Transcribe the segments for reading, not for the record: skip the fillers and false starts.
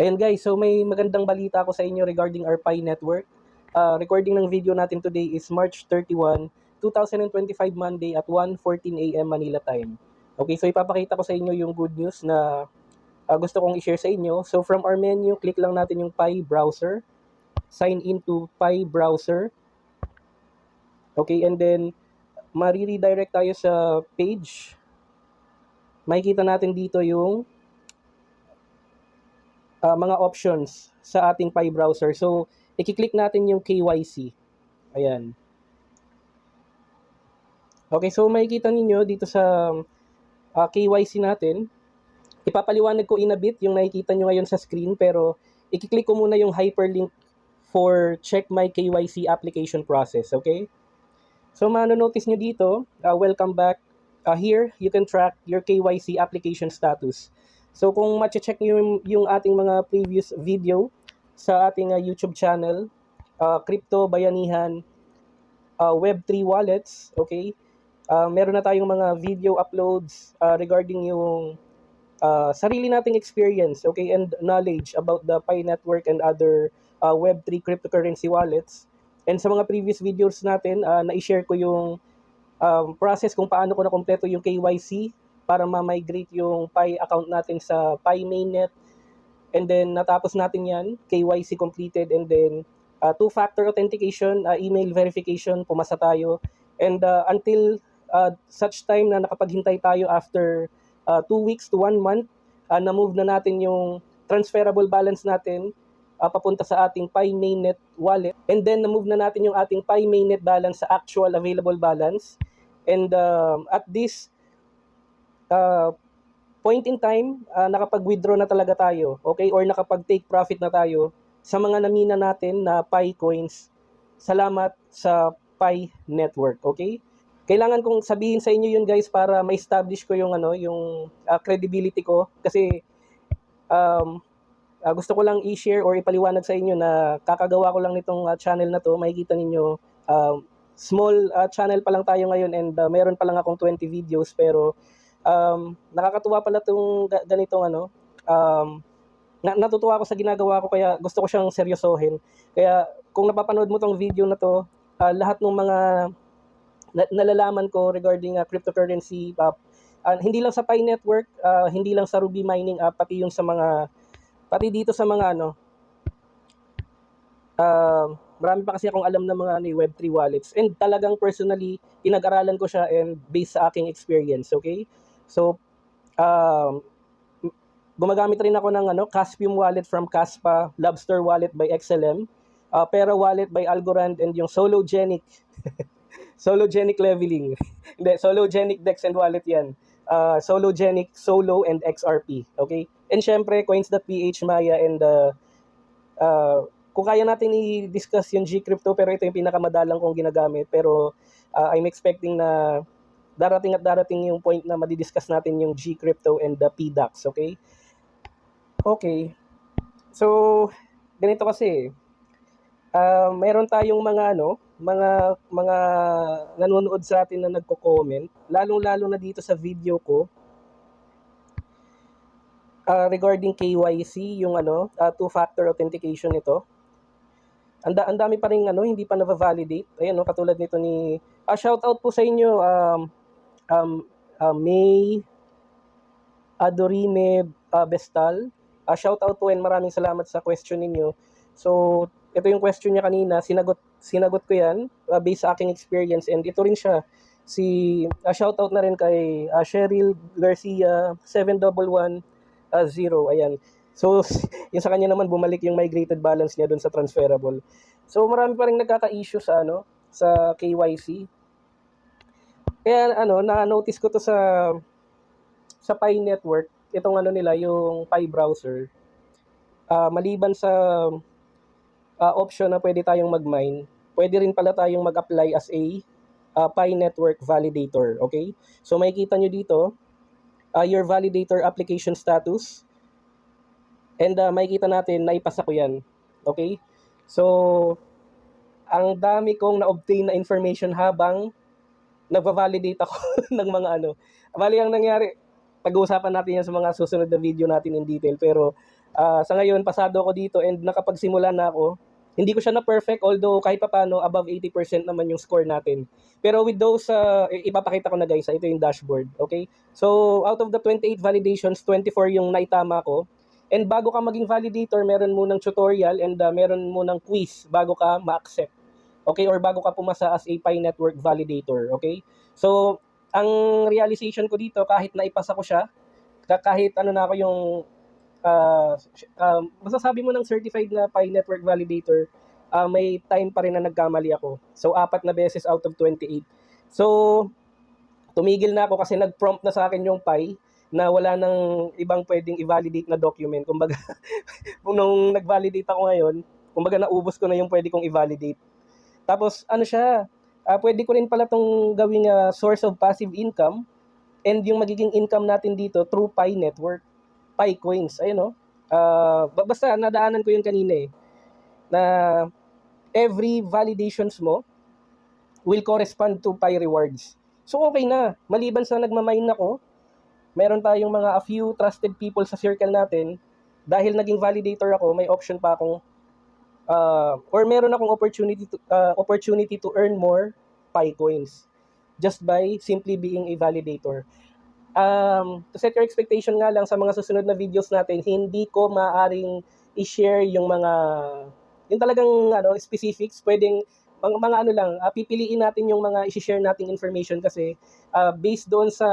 Ayan guys, so may magandang balita ako sa inyo regarding our Pi network. Recording ng video natin today is March 31, 2025 Monday at 1:14 a.m. Manila time. Okay, so ipapakita ko sa inyo yung good news na gusto kong i-share sa inyo. So from our menu, click lang natin yung Pi browser. Sign into Pi browser. Okay, and then mariredirect tayo sa page. Makikita natin dito yung mga options sa ating Pi browser. So, i-click natin yung KYC. Ayan. Okay, so makikita ninyo dito sa KYC natin, ipapaliwanag ko in a bit yung nakikita nyo ngayon sa screen, pero i-click ko muna yung hyperlink for check my KYC application process, okay? So, mano-notice nyo dito, welcome back. Here, you can track your KYC application status. So, kung ma-check nyo yung ating mga previous video sa ating YouTube channel, Crypto Bayanihan Web3 Wallets, okay? Meron na tayong mga video uploads regarding yung sarili nating experience, okay, and knowledge about the Pi network and other Web3 cryptocurrency wallets. And sa mga previous videos natin, na-share ko yung process kung paano ko na-kompleto yung KYC para ma-migrate yung Pi account natin sa Pi mainnet. And then, natapos natin yan, KYC completed, and then two-factor authentication, email verification, pumasa tayo. And until such time na nakapaghintay tayo after 2 weeks to 1 month, na-move na natin yung transferable balance natin papunta sa ating Pi mainnet wallet. And then, na-move na natin yung ating Pi mainnet balance sa actual available balance. And at this point in time, nakapag-withdraw na talaga tayo, okay? Or nakapag-take profit na tayo sa mga namina natin na Pi coins. Salamat sa Pi network, okay? Kailangan kong sabihin sa inyo yun guys para ma-establish ko yung credibility ko, kasi gusto ko lang i-share or ipaliwanag sa inyo na kakagawa ko lang nitong channel na to. Makikita ninyo small channel pa lang tayo ngayon, and meron pa lang akong 20 videos, pero nakakatuwa pala itong ganitong natutuwa ako sa ginagawa ko, kaya gusto ko siyang seryosohin. Kaya kung napapanood mo tong video na to, lahat ng mga nalalaman ko regarding cryptocurrency, hindi lang sa Pi network, hindi lang sa Ruby mining, pati yung sa mga, pati dito sa mga marami pa kasi akong alam na mga Web3 wallets, and talagang personally pinag-aralan ko siya and based sa aking experience, okay? So gumagamit rin ako ng Caspium wallet from Caspa, Lobster wallet by XLM, Pera wallet by Algorand, and yung Sologenic Sologenic leveling. Hindi, Sologenic Dex and wallet yan. Sologenic, Solo, and XRP, okay? And syempre coins.ph, Maya, and kung kaya natin i-discuss yung Gcrypto, pero ito yung pinakamadalang kong ginagamit. Pero I'm expecting na darating yung point na madidiscuss natin yung Gcrypto and the PDAX, okay? Okay. So, ganito kasi, meron tayong mga mga nanonood sa atin na nagko-comment, lalong-lalo na dito sa video ko, regarding KYC, yung two-factor authentication nito. Ang dami pa ring hindi pa na-validate. Ayan, katulad nito ni shout out po sa inyo, May Adorime Bestal. Shout out po, and maraming salamat sa question ninyo. So, ito yung question niya kanina, sinagot ko yan based sa aking experience, and ito rin siya. Shout out na rin kay Cheryl Garcia 7110. Ayan. So, yung sa kanya naman, bumalik yung migrated balance niya doon sa transferable. So, marami pa rin nagkaka-issue sa sa KYC. Kaya na-notice ko to sa Pi network, itong nila, yung Pi browser. Maliban sa option na pwede tayong mag-mine, pwede rin pala tayong mag-apply as a Pi network validator, okay? So, makikita nyo dito, your validator application status. And makikita natin na ipasa ko yan. Okay? So, ang dami kong na-obtain na information habang nagva-validate ako ng mga Bali, ang nangyari, pag-uusapan natin yan sa mga susunod na video natin in detail. Pero Sa ngayon, pasado ako dito and nakapagsimula na ako. Hindi ko siya na perfect, although kahit papano above 80% naman yung score natin. Pero with those, ipapakita ko na guys, ito yung dashboard, okay? So, out of the 28 validations, 24 yung naitama ko. And bago ka maging validator, meron munang tutorial and meron munang quiz bago ka ma-accept. Okay? Or bago ka pumasa as a Pi Network validator, okay? So, ang realization ko dito, kahit naipasa ko siya, kahit ano na ako yung masasabi mo ng certified na Pi Network Validator, may time pa rin na nagkamali ako. So, 4 na beses out of 28. So, tumigil na ako kasi nag-prompt na sa akin yung Pi na wala nang ibang pwedeng i-validate na document. Kumbaga, nung nag-validate ako ngayon, kumbaga naubos ko na yung pwede kong i-validate. Tapos, ano siya, pwede ko rin pala itong gawing source of passive income and yung magiging income natin dito through Pi Network. Pi coins, ayun no. Basta nadaanan ko yung kanina na every validations mo will correspond to Pi rewards. So okay na, maliban sa nagmamine ako, meron tayong mga a few trusted people sa circle natin, dahil naging validator ako, may option pa akong or meron akong opportunity to earn more Pi coins just by simply being a validator. To set your expectation nga lang sa mga susunod na videos natin, hindi ko maaring i-share yung talagang specifics. Pwedeng mga ano lang, pipiliin natin yung mga i-share nating information kasi based doon sa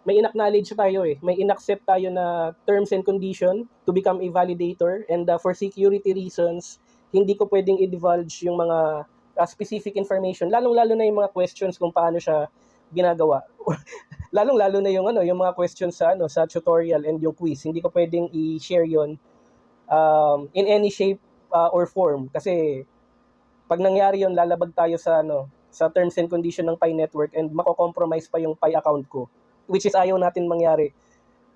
may in-acknowledge tayo may in-accept tayo na terms and condition to become a validator, and for security reasons, hindi ko pwedeng i-divulge yung mga specific information, lalong-lalo na yung mga questions kung paano siya ginagawa. Lalong-lalo na yung yung mga questions sa tutorial and yung quiz. Hindi ko pwedeng i-share 'yon in any shape or form kasi pag nangyari 'yon, lalabag tayo sa terms and condition ng Pi Network and mako-compromise pa yung Pi account ko, which is ayaw natin mangyari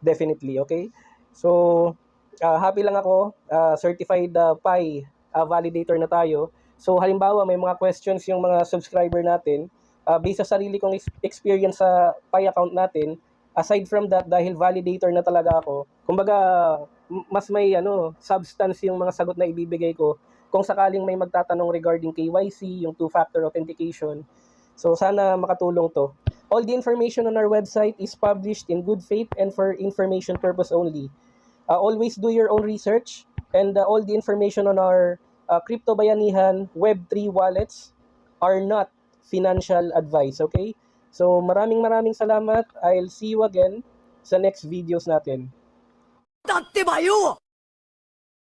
definitely, okay? So happy lang ako, certified Pi validator na tayo. So halimbawa may mga questions yung mga subscriber natin, based sa sarili kong experience sa Pi account natin, aside from that, dahil validator na talaga ako, kumbaga, mas may substance yung mga sagot na ibibigay ko kung sakaling may magtatanong regarding KYC, yung two-factor authentication. So, sana makatulong to. All the information on our website is published in good faith and for information purpose only. Always do your own research, and all the information on our Crypto Bayanihan Web3 wallets are not financial advice, okay? So maraming salamat. I'll see you again sa next videos natin. だってばよ